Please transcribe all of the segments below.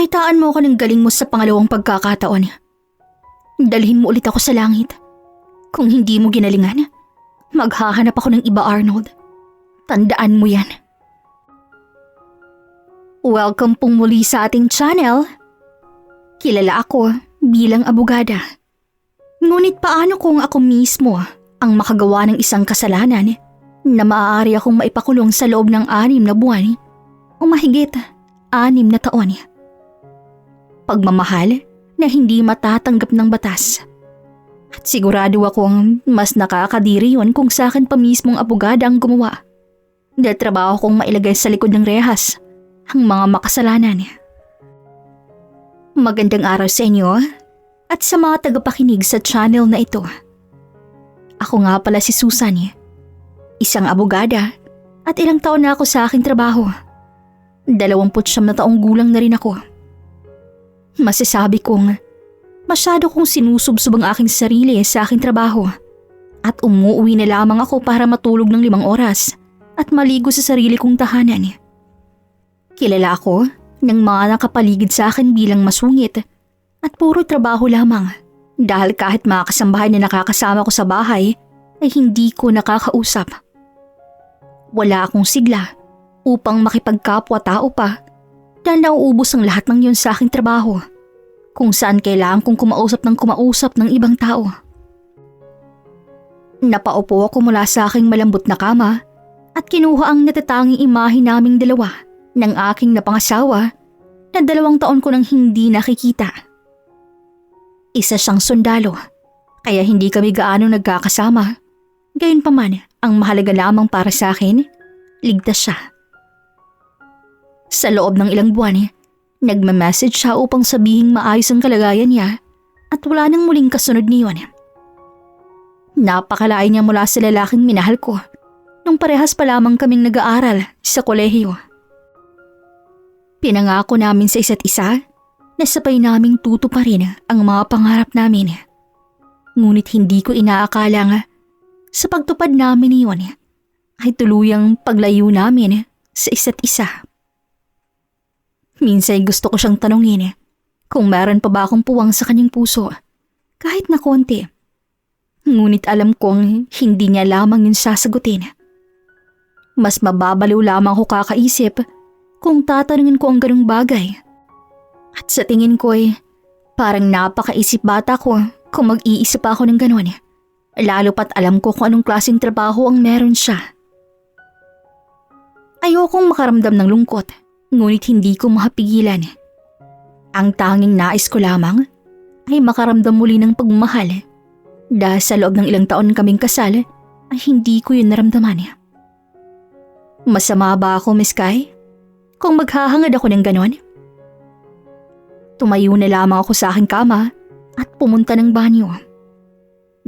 Pakitaan mo ako ng galing mo sa pangalawang pagkakataon. Dalhin mo ulit ako sa langit. Kung hindi mo ginalingan, maghahanap ako ng iba, Arnold. Tandaan mo yan. Welcome pong muli sa ating channel. Kilala ako bilang abogada. Ngunit paano kung ako mismo ang makagawa ng isang kasalanan na maaari akong maipakulong sa loob ng 6 na buwan o mahigit 6 na taon? Pagmamahal na hindi matatanggap ng batas. At sigurado akong mas nakakadiri yun kung sa akin pa mismong abogada ang gumawa. Dahil trabaho kong mailagay sa likod ng rehas ang mga makasalanan. Magandang araw sa inyo at sa mga tagapakinig sa channel na ito. Ako nga pala si Susan, isang abogada at ilang taon na ako sa aking trabaho. 29 na taong gulang na rin ako. Masasabi kong masyado kong sinusubsob ang aking sarili sa aking trabaho at umuwi na lamang ako para matulog ng 5 oras at maligo sa sarili kong tahanan. Kilala ako ng mga nakapaligid sa akin bilang masungit at puro trabaho lamang dahil kahit mga kasambahay na nakakasama ko sa bahay ay hindi ko nakakausap. Wala akong sigla upang makipagkapwa-tao pa dahil nauubos ang lahat ng yun sa aking trabaho kung saan kailangan kong kumausap ng ibang tao. Napaupo ako mula sa aking malambot na kama at kinuha ang natatanging imahe naming dalawa ng aking napangasawa na 2 taon ko nang hindi nakikita. Isa siyang sundalo, kaya hindi kami gaano nagkakasama. Gayunpaman, ang mahalaga lamang para sa akin, ligtas siya. Sa loob ng ilang buwan, nagma-message siya upang sabihing maayos ang kalagayan niya at wala nang muling kasunod niyon. Napakalayo niya mula sa lalaking minahal ko nung parehas pa lamang kaming nag-aaral sa kolehiyo. Pinangako namin sa isa't isa na sabay naming tutuparin ang mga pangarap namin. Ngunit hindi ko inaakala nga sa pagtupad namin niyon ay tuluyang paglayo namin sa isa't isa. Minsan gusto ko siyang tanungin kung meron pa ba akong puwang sa kanyang puso, kahit na konti. Ngunit alam kong hindi niya lamang yun sasagutin. Mas mababaliw lamang ako kakaisip kung tatanungin ko ang ganung bagay. At sa tingin ko parang napakaisip bata ko kung mag-iisip ako ng ganon. Lalo pat alam ko kung anong klaseng trabaho ang meron siya. Ayokong makaramdam ng lungkot, ngunit hindi ko mapigilan. Ang tanging nais ko lamang ay makaramdam muli ng pagmamahal. Dahil sa loob ng ilang taon kaming kasal ay hindi ko yun naramdaman. Masama ba ako, Miss Kai? Kung maghahangad ako ng ganon? Tumayo na lamang ako sa aking kama at pumunta ng banyo.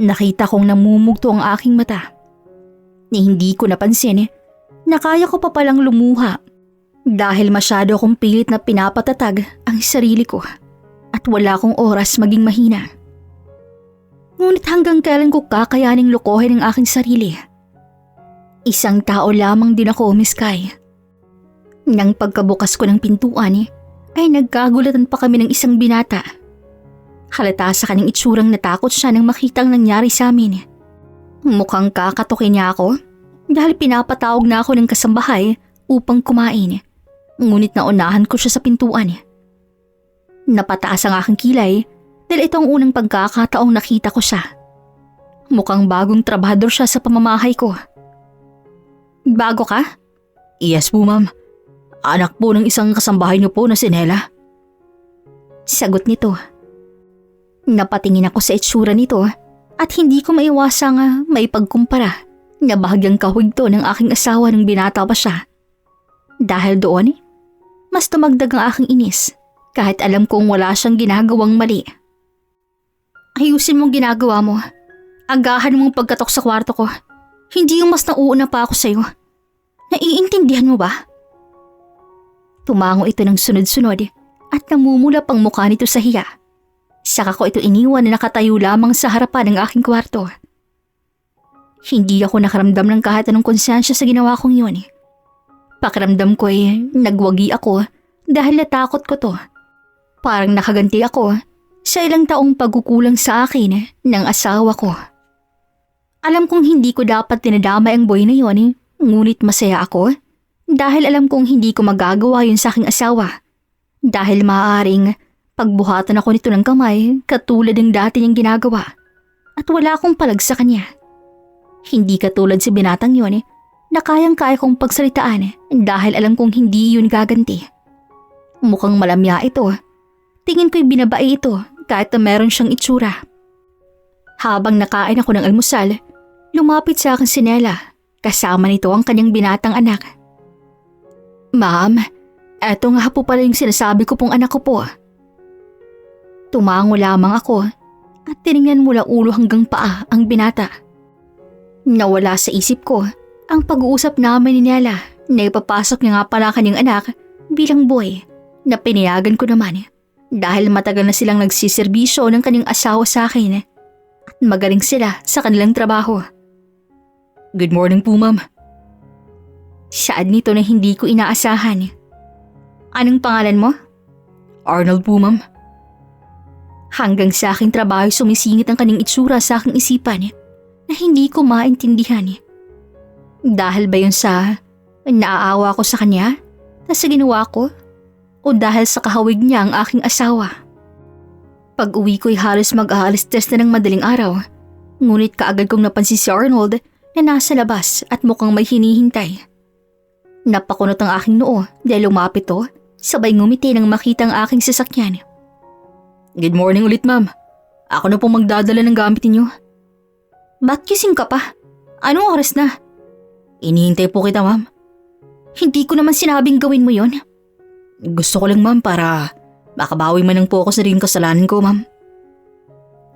Nakita kong namumugto ang aking mata. Ni hindi ko napansin na kaya ko pa palang lumuha dahil masyado akong pilit na pinapatatag ang sarili ko at wala akong oras maging mahina. Ngunit hanggang kailan ko kakayaning lokohin ang aking sarili? Isang tao lamang din ako, Miss Kai. Nang pagkabukas ko ng pintuan ay nagkagulatan pa kami ng isang binata. Halata sa kanyang itsurang natakot siya nang makita ang nangyari sa amin. Mukhang kakatukin niya ako dahil pinapatawag na ako ng kasambahay upang kumain. Ngunit naunahan ko siya sa pintuan. Napataas ang aking kilay dahil ito ang unang pagkakataong nakita ko siya. Mukhang bagong trabahador siya sa pamamahay ko. Bago ka? Yes po, ma'am. Anak po ng isang kasambahay niyo po na si Nela. Sagot nito. Napatingin ako sa itsura nito at hindi ko maiwasang maipagkumpara na bahagyang kahawig to ng aking asawa nung binata pa siya. Dahil doon, mas tumagdag ang aking inis kahit alam kong wala siyang ginagawang mali. Ayusin mong ginagawa mo. Agahan mong pagkatok sa kwarto ko. Hindi yung mas nauuna pa ako sa'yo. Naiintindihan mo ba? Tumango ito ng sunod-sunod at namumula pang mukha nito sa hiya. Saka ko ito iniwan na nakatayo lamang sa harapan ng aking kwarto. Hindi ako nakaramdam ng kahit anong konsensya sa ginawa kong yun. Pakiramdam ko nagwagi ako dahil natakot ko to. Parang nakaganti ako sa ilang taong pagkukulang sa akin ng asawa ko. Alam kong hindi ko dapat tinadama ang boy na yon, ngunit masaya ako dahil alam kong hindi ko magagawa yun sa aking asawa. Dahil maaaring pagbuhatan ako nito ng kamay katulad ng dati niyang ginagawa at wala akong palag sa kanya. Hindi katulad si binatang yon na kayang-kaya kong pagsalitaan dahil alam kong hindi yun gaganti. Mukhang malamya ito. Tingin ko'y binabae ito kahit na meron siyang itsura. Habang nakain ako ng almusal, lumapit sa akin si Nela. Kasama nito ang kanyang binatang anak. Ma'am, eto nga po pala yung sinasabi ko pong anak ko po. Tumango lamang ako at tiningnan mula ulo hanggang paa ang binata. Nawala sa isip ko ang pag-uusap namin ni Nela na ipapasok niya nga pala kanyang anak bilang boy na pinayagan ko naman dahil matagal na silang nagsiservisyo ng kanyang asawa sa akin at magaling sila sa kanilang trabaho. Good morning po, ma'am. Saad nito na hindi ko inaasahan. Anong pangalan mo? Arnold po, ma'am. Hanggang sa aking trabaho sumisingit ang kanyang itsura sa aking isipan na hindi ko maintindihan. Dahil ba yun sa naaawa ko sa kanya na sa ginawa ko o dahil sa kahawig niya ang aking asawa? Pag uwi ko'y halos mag-aalas 3 na ng madaling araw, ngunit kaagad kong napansin si Arnold na nasa labas at mukhang may hinihintay. Napakunot ang aking noo dahil lumapit to, sabay ngumiti nang makita ang aking sasakyan. Good morning ulit, ma'am. Ako na pong magdadala ng gamit ninyo. Ba't kising ka pa? Anong oras na? Inihintay po kita, ma'am. Hindi ko naman sinabing gawin mo yon. Gusto ko lang, ma'am, para makabawi man lang po ako sa rin kasalanan ko, ma'am.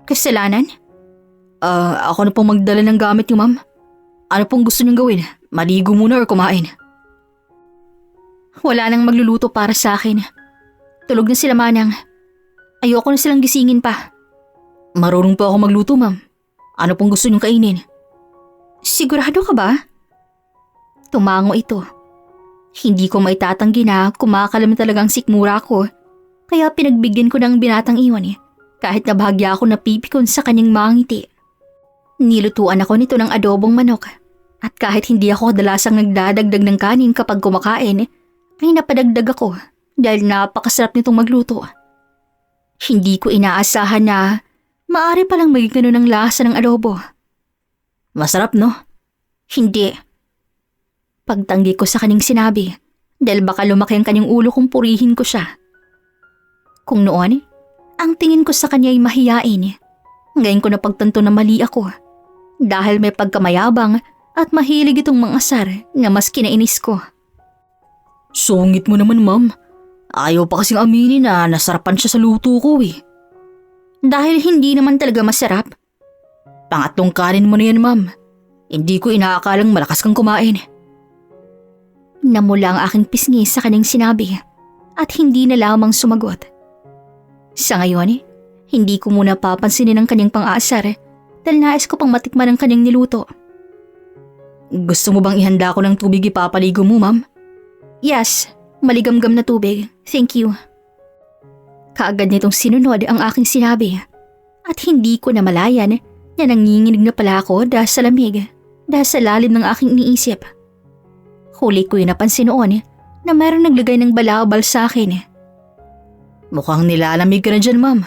Kasalanan? Ako na pong magdala ng gamit niyo, ma'am. Ano pong gusto niyong gawin? Maligo muna or kumain? Wala nang magluluto para sa akin. Tulog na sila, manang. Ayoko na silang gisingin pa. Marunong po ako magluto, ma'am. Ano pong gusto niyong kainin? Sigurado ka ba? Tumango ito. Hindi ko maitatanggi na kumakalam talagang sikmura ko, kaya pinagbigyan ko ng binatang iwan kahit na bahagya ako napipikon sa kanyang mangiti. Nilutuan ako nito ng adobong manok at kahit hindi ako kadalasang nagdadagdag ng kanin kapag kumakain, ay napadagdag ako dahil napakasarap nitong magluto. Hindi ko inaasahan na maaari palang maging ganun ang lasa ng adobo. Masarap, no? Hindi. Pagtanggi ko sa kanyang sinabi dahil baka lumaki ang kanyang ulo kung purihin ko siya. Kung noon, ang tingin ko sa kanya ay mahiyain. Ngayon ko napagtanto na mali ako dahil may pagkamayabang at mahilig itong mangasar na mas kinainis ko. Sungit mo naman, ma'am. Ayaw pa kasing aminin na nasarapan siya sa luto ko eh. Dahil hindi naman talaga masarap. Pangatlong kanin mo na yan, ma'am. Hindi ko inaakalang malakas kang kumain. Namula ang aking pisngi sa kanyang sinabi at hindi na lamang sumagot. Sa ngayon, hindi ko muna papansinin ang kanyang pang-aasar dahil nais ko pang matikman ang kanyang niluto. Gusto mo bang ihanda ko ng tubig ipapaligo mo, ma'am? Yes, maligamgam na tubig. Thank you. Kaagad nitong sinunod ang aking sinabi at hindi ko na malayan na nanginginig na pala ako dahil sa lamig, dahil sa lalim ng aking iniisip. Huli ko yung napansin noon na mayroong naglagay ng balabal sa akin. Mukhang nilalamig ka na dyan, ma'am.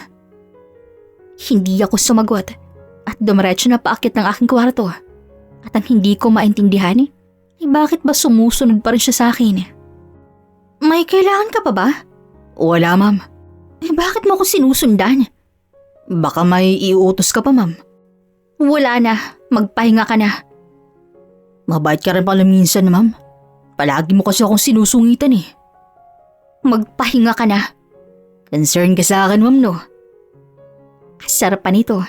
Hindi ako sumagot at dumiretso na paakyat ng aking kwarto. At ang hindi ko maintindihan ay bakit ba sumusunod pa rin siya sa akin? May kailangan ka pa ba? Wala, ma'am. Bakit mo ako sinusundan? Baka may iuutos ka pa, ma'am. Wala na, magpahinga ka na. Mabait ka rin pala minsan, ma'am. Palagi mo kasi akong sinusungitan eh. Magpahinga ka na. Concern ka sa akin, ma'am, no? Asar pa nito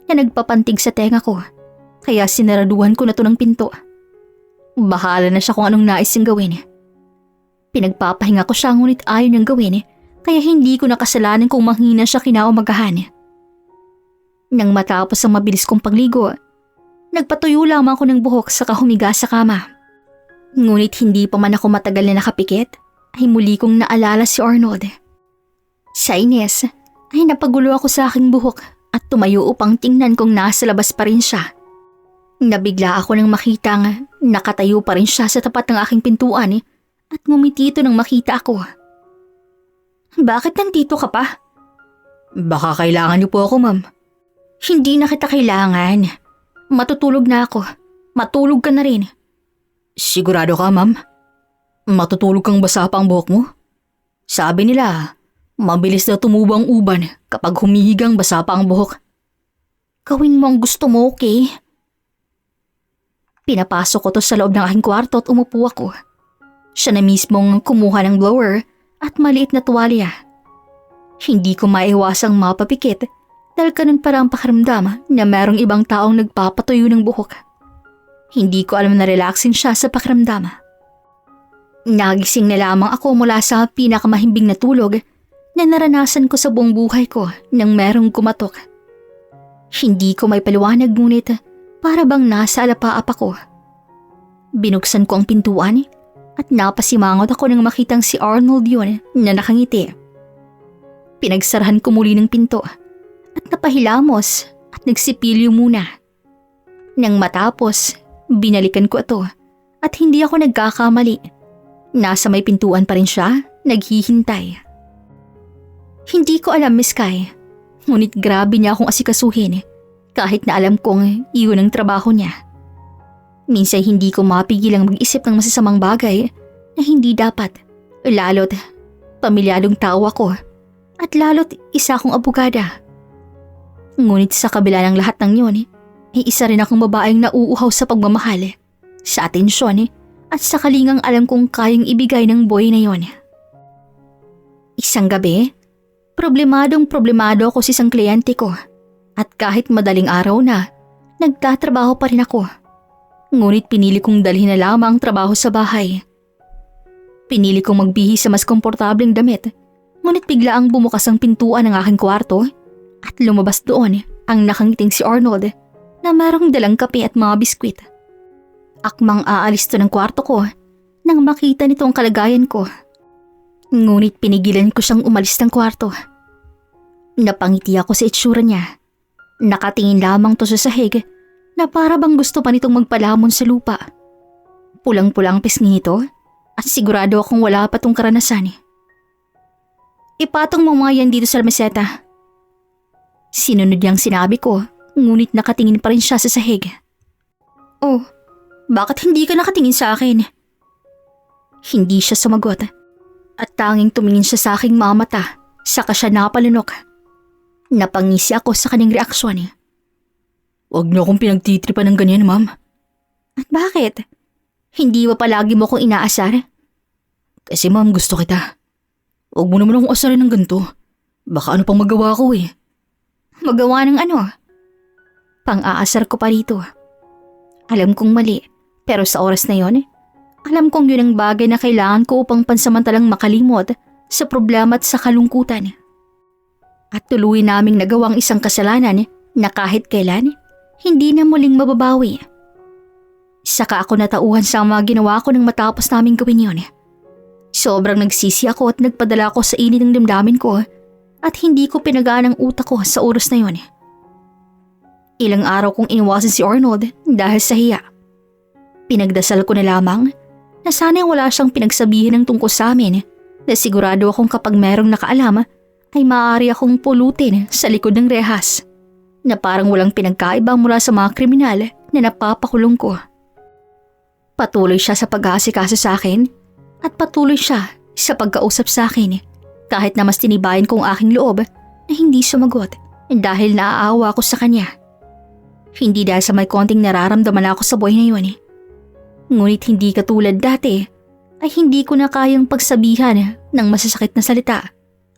na nagpapantig sa tenga ko. Kaya sinaraduhan ko na to ng pinto. Bahala na siya kung anong nais niyang gawin. Pinagpapahinga ko siya ngunit ayaw niyang gawin kaya hindi ko nakasalanan kung manghina siya kinaumagahan. Nang matapos ang mabilis kong pagligo, nagpatuyo lamang ako ng buhok saka humiga sa kama. Ngunit hindi pa man ako matagal na nakapikit ay muli kong naalala si Arnold. Sa ines, ay napagulo ako sa aking buhok at tumayo upang tingnan kung nasa labas pa rin siya. Nabigla ako nang makitang nakatayo pa rin siya sa tapat ng aking pintuan at ngumiti ito nang makita ako. Bakit nandito ka pa? Baka kailangan niyo po ako, ma'am. Hindi na kita kailangan. Matutulog na ako. Matulog ka na rin. Sigurado ka, ma'am? Matutulog kang basa pa ang buhok mo? Sabi nila, mabilis na tumubo ang uban kapag humihigang basa pa ang buhok. Gawin mo ang gusto mo, okay? Pinapasok ko to sa loob ng aking kwarto at umupo ako. Siya na mismong kumuha ng blower at maliit na tuwalya. Hindi ko maiwasang mapapikit dahil ganun para ang pakiramdam na merong ibang taong nagpapatuyo ng buhok. Hindi ko alam na relaxin siya sa pakiramdam. Nagising na lamang ako mula sa pinakamahimbing na tulog na naranasan ko sa buong buhay ko nang merong kumatok. Hindi ko may paliwanag ngunit para bang nasa alapaap ako. Binuksan ko ang pintuan at napasimangot ako nang makitang si Arnold yun na nakangiti. Pinagsarahan ko muli ng pinto at napahilamos at nagsipilyo muna. Nang matapos, binalikan ko ito at hindi ako nagkakamali. Nasa may pintuan pa rin siya, naghihintay. Hindi ko alam, Miss Kai, ngunit grabe niya akong asikasuhin kahit na alam kong iyon ang trabaho niya. Minsan hindi ko mapigilang mag-isip ng masasamang bagay na hindi dapat, lalo't pamilyadong tao ako at lalo't isa akong abogada. Ngunit sa kabila ng lahat ng yun, ay isa rin akong babaeng nauuhaw sa pagmamahal, sa atensyon at sa kalingang alam kong kayang ibigay ng boy na yon. Isang gabi, problemado ako sa isang kliyente ko at kahit madaling araw na, nagtatrabaho pa rin ako. Ngunit pinili kong dalhin na lamang ang trabaho sa bahay. Pinili kong magbihis sa mas komportableng damit, ngunit biglaang bumukas ang pintuan ng aking kwarto at lumabas doon ang nakangiting si Arnold na mayroong dalang kape at mga biskwit. Akmang aalis to ng kwarto ko nang makita nito ang kalagayan ko. Ngunit pinigilan ko siyang umalis ng kwarto. Napangiti ako sa itsura niya. Nakatingin lamang to sa sahig na para bang gusto pa nitong magpalamon sa lupa. Pulang-pulang pisngi nito at sigurado akong wala pa tong karanasan. Ipatong mo mga yan dito sa meseta. Sinunod niyang sinabi ko, ngunit nakatingin pa rin siya sa sahig. Oh, bakit hindi ka nakatingin sa akin? Hindi siya sumagot at tanging tumingin siya sa aking mga mata, saka siya napalunok. Napangisi ako sa kanyang reaksyon. Huwag niyo akong pinagtitripan ng ganyan, ma'am. At bakit? Hindi ba palagi mo akong inaasar? Kasi ma'am, gusto kita. Huwag mo naman akong asarin ng ganito. Baka ano pang magawa ko eh. Magawa ng ano? Pang-aasar ko pa rito. Alam kong mali, pero sa oras na yon, alam kong yun ang bagay na kailangan ko upang pansamantalang makalimot sa problema at sa kalungkutan. At tuloy naming nagawang isang kasalanan na kahit kailan, hindi na muling mababawi. Saka ako natauhan sa mga ginawa ko nang matapos naming gawin yun. Sobrang nagsisi ako at nagpadala ko sa init ng damdamin ko at hindi ko pinagaan ang utak ko sa oras na yun. Ilang araw kong iniwasan si Arnold dahil sa hiya. Pinagdasal ko na lamang na sana'y wala siyang pinagsabihin ng tungkol sa amin na sigurado akong kapag merong nakaalam ay maaari akong pulutin sa likod ng rehas na parang walang pinagkaiba mula sa mga kriminal na napapakulong ko. Patuloy siya sa pag-aasikaso sa akin at patuloy siya sa pagkausap sa akin kahit na mas tinibayan ko ang aking loob na hindi sumagot dahil naaawa ako sa kanya. Hindi dahil sa may konting nararamdaman ako sa buhay na yun. Ngunit hindi katulad dati ay hindi ko na kayang pagsabihan ng masasakit na salita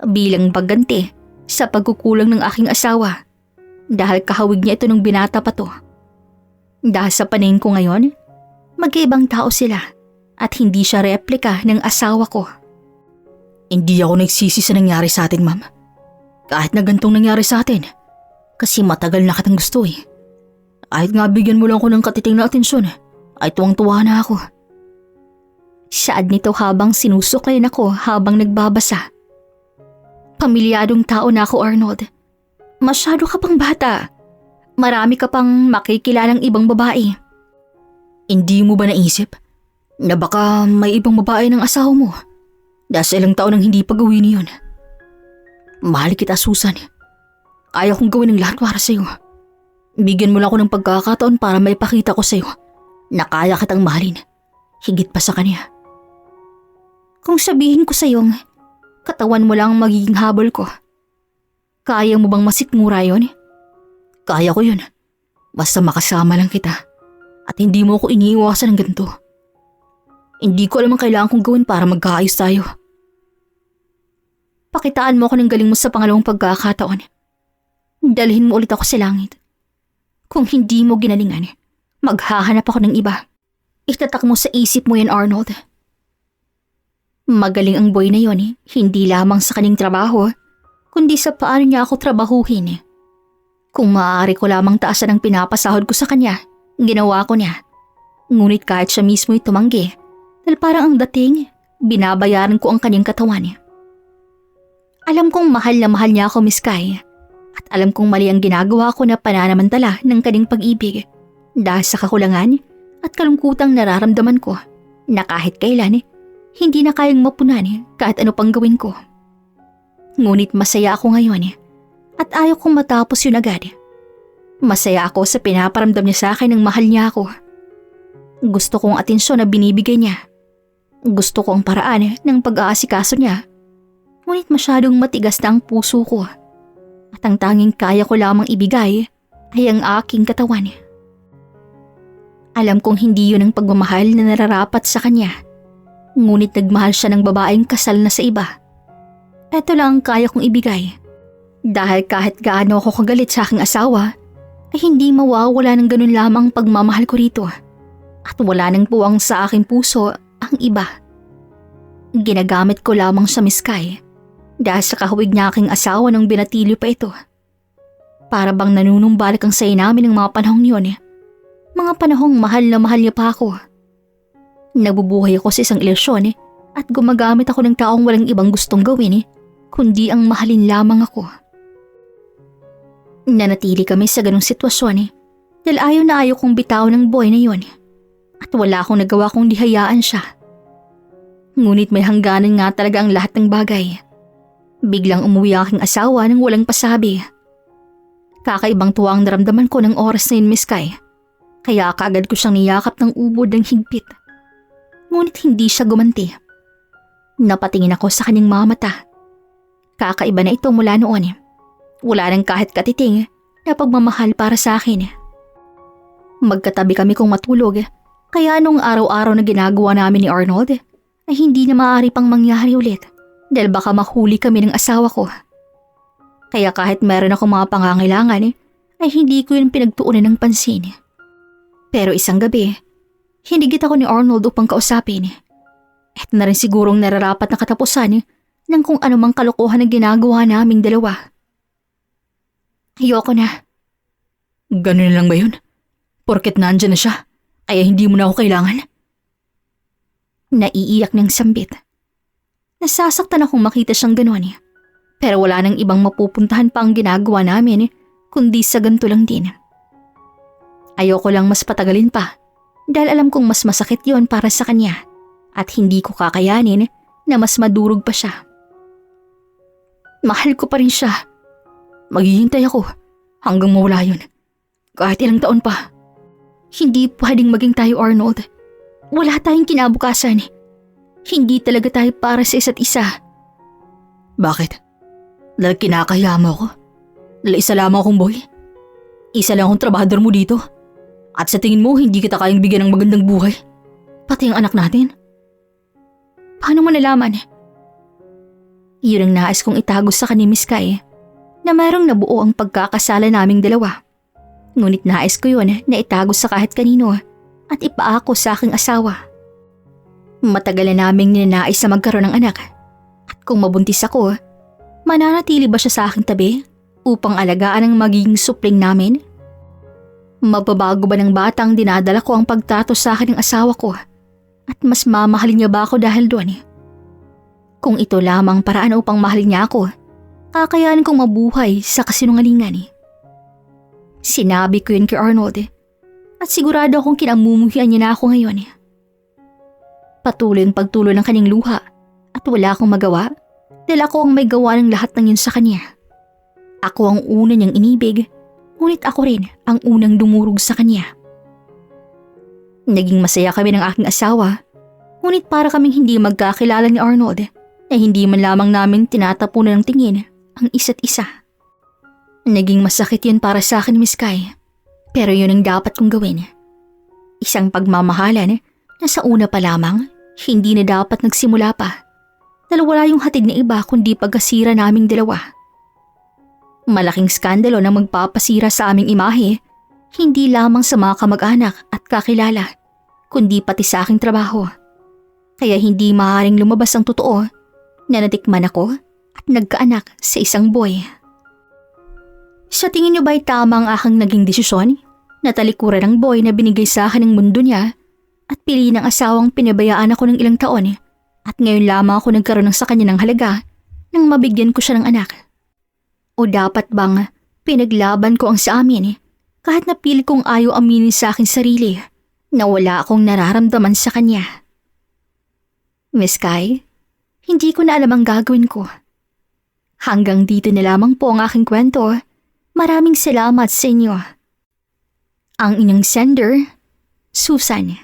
bilang pagganti sa pagkukulang ng aking asawa dahil kahawig niya ito nung binata pa to. Dahil sa paningin ko ngayon, magkaibang tao sila at hindi siya replika ng asawa ko. Hindi ako nagsisi sa nangyari sa atin, ma'am. Kahit na gantong nangyari sa atin. Kasi matagal na kitang gusto eh. Kahit nga bigyan mo lang ko ng katiting na atensyon, ay tuwang-tuwa na ako. Saad nito habang sinusuklayin ako habang nagbabasa. Pamilyadong tao na ako, Arnold. Masyado ka pang bata. Marami ka pang makikilalang ibang babae. Hindi mo ba naisip na baka may ibang babae ng asawa mo? Dahil sa ilang taon nang hindi pa gawin yun. Mahal kita, Susan. Kaya kong gawin ang lahat para sa'yo. Bigyan mo lang ako ng pagkakataon para maipakita ko sa'yo na kaya kitang mahalin. Higit pa sa kanya. Kung sabihin ko sa'yong katawan mo lang ang magiging habol ko, kaya mo bang masikmura yun? Kaya ko yun. Basta makasama lang kita. At hindi mo ako iniiwasan ng ganito. Hindi ko alam ang kailangan kong gawin para magkaayos tayo. Pakitaan mo ako ng galing mo sa pangalawang pagkakataon. Dalhin mo ulit ako sa langit. Kung hindi mo ginalingan, maghahanap ako ng iba. Itatak mo sa isip mo yan, Arnold. Magaling ang boy na yon, hindi lamang sa kanyang trabaho, kundi sa paano niya ako trabahuhin. Kung maaari ko lamang taasan ang pinapasahod ko sa kanya, ginawa ko niya. Ngunit kahit siya mismo'y tumanggi, dahil parang ang dating, binabayaran ko ang kanyang katawan. Alam kong mahal na mahal niya ako, Miss Kai. At alam kong mali ang ginagawa ko na pananamantala ng kanyang pag-ibig. Dahil sa kakulangan at kalungkutang nararamdaman ko na kahit kailan, hindi na kayang mapunan kahit ano pang gawin ko. Ngunit masaya ako ngayon at ayaw kong matapos yun agad. Masaya ako sa pinaparamdam niya sa akin ng mahal niya ako. Gusto kong atensyon na binibigay niya. Gusto ko ang paraan ng pag-aasikaso niya. Ngunit masyadong matigas na ang puso ko. At ang tanging kaya ko lamang ibigay ay ang aking katawan. Alam kong hindi yun ang pagmamahal na nararapat sa kanya. Ngunit nagmahal siya ng babaeng kasal na sa iba. Ito lang ang kaya kong ibigay. Dahil kahit gaano ako kagalit sa aking asawa, ay hindi mawawala ng ganun lamang pagmamahal ko rito. At wala nang puwang sa aking puso ang iba. Ginagamit ko lamang sa Miss Kai dahil sa kahawig niya aking asawa nang binatilyo pa ito. Para bang nanunumbalik ang saya namin ng mga panahong yun. Mga panahong mahal na mahal niya pa ako. Nabubuhay ako sa isang ilusyon at gumagamit ako ng taong walang ibang gustong gawin kundi ang mahalin lamang ako. Nanatili kami sa ganong sitwasyon dahil ayaw na ayaw kong bitaw ng boy na yun at wala akong nagawa kung dihayaan siya. Ngunit may hangganan nga talaga ang lahat ng bagay. Biglang umuwi ang aking asawa nang walang pasabi. Kakaibang tuwa ang naramdaman ko ng oras na yun, Miss Kai. Kaya kaagad ko siyang niyakap ng ubod ng higpit. Ngunit hindi siya gumanti. Napatingin ako sa kanyang mga mata. Kakaiba na ito mula noon. Wala nang kahit katiting na pagmamahal para sa akin. Magkatabi kami kung matulog, kaya nung araw-araw na ginagawa namin ni Arnold ay hindi na maaari pang mangyari ulit dahil baka mahuli kami ng asawa ko. Kaya kahit meron akong mga pangangailangan ay hindi ko yun pinagtuunan ng pansin. Pero isang gabi, hinigit ako ni Arnold upang kausapin. At na rin sigurong nararapat na katapusan ng kung anumang kalokohan na ginagawa naming dalawa. Ayoko na. Ganun lang ba yun? Porket nandyan na siya, kaya hindi mo na ako kailangan? Naiiyak ng sambit. Nasasaktan akong makita siyang gano'n. Pero wala nang ibang mapupuntahan pa ang ginagawa namin kundi sa ganito lang din. Ayoko lang mas patagalin pa dahil alam kong mas masakit yon para sa kanya at hindi ko kakayanin na mas madurog pa siya. Mahal ko pa rin siya. Maghihintay ako hanggang mawala yun. Kahit ilang taon pa. Hindi pwedeng maging tayo, Arnold. Wala tayong kinabukasan. Hindi talaga tayo para sa isa't isa. Bakit? Dahil kinakahiya mo ako? Dahil isa lamang akong boy? Isa lang akong trabahador mo dito? At sa tingin mo, hindi kita kayang bigyan ng magandang buhay? Pati ang anak natin? Paano mo nalaman? Yun ang nais kong itago sa kani Miss Kai, na mayroong nabuo ang pagkakasala naming dalawa. Ngunit nais ko yun na itago sa kahit kanino at ipaako sa aking asawa. Matagal na naming ninanais na magkaroon ng anak. At kung mabuntis ako, mananatili ba siya sa aking tabi upang alagaan ang magiging supling namin? Mababago ba ng batang dinadala ko ang pagtrato sa akin ng asawa ko? At mas mamahalin niya ba ako dahil doon? Kung ito lamang paraan upang mahalin niya ako, kakayanin kong mabuhay sa kasinungalingan. Sinabi ko yun kay Arnold at sigurado akong kinamumuhian niya na ako ngayon. Patuloy ang pagtuloy ng kanyang luha at wala akong magawa dahil ako ang may gawa ng lahat ng yun sa kanya. Ako ang una niyang inibig, ngunit ako rin ang unang dumurog sa kanya. Naging masaya kami ng aking asawa, ngunit para kaming hindi magkakilala ni Arnold na hindi man lamang namin tinatapunan ng tingin ang isa't isa. Naging masakit yun para sa akin, Miss Kai, pero yun ang dapat kong gawin. Isang pagmamahalan na sa una pa lamang, hindi na dapat nagsimula pa. Dahil wala yung hatid na iba kundi pagkasira naming dalawa. Malaking skandalo na magpapasira sa aming imahe, hindi lamang sa mga kamag-anak at kakilala, kundi pati sa aking trabaho. Kaya hindi maaaring lumabas ang totoo na natikman ako at nagkaanak sa isang boy. Sa tingin niyo ba'y tama ang aking naging desisyon na talikuran ng boy na binigay sa akin ng mundo niya at pili ng asawang pinabayaan ako ng ilang taon at ngayon lamang ako nagkaroon ng sa kanya ng halaga nang mabigyan ko siya ng anak? O dapat bang pinaglaban ko ang sa amin kahit napili kong ayaw aminin sa aking sarili na wala akong nararamdaman sa kanya? Miss Kai, hindi ko na alam ang gagawin ko. Hanggang dito na lamang po ang aking kwento. Maraming salamat sa inyo. Ang inyong sender, Susan.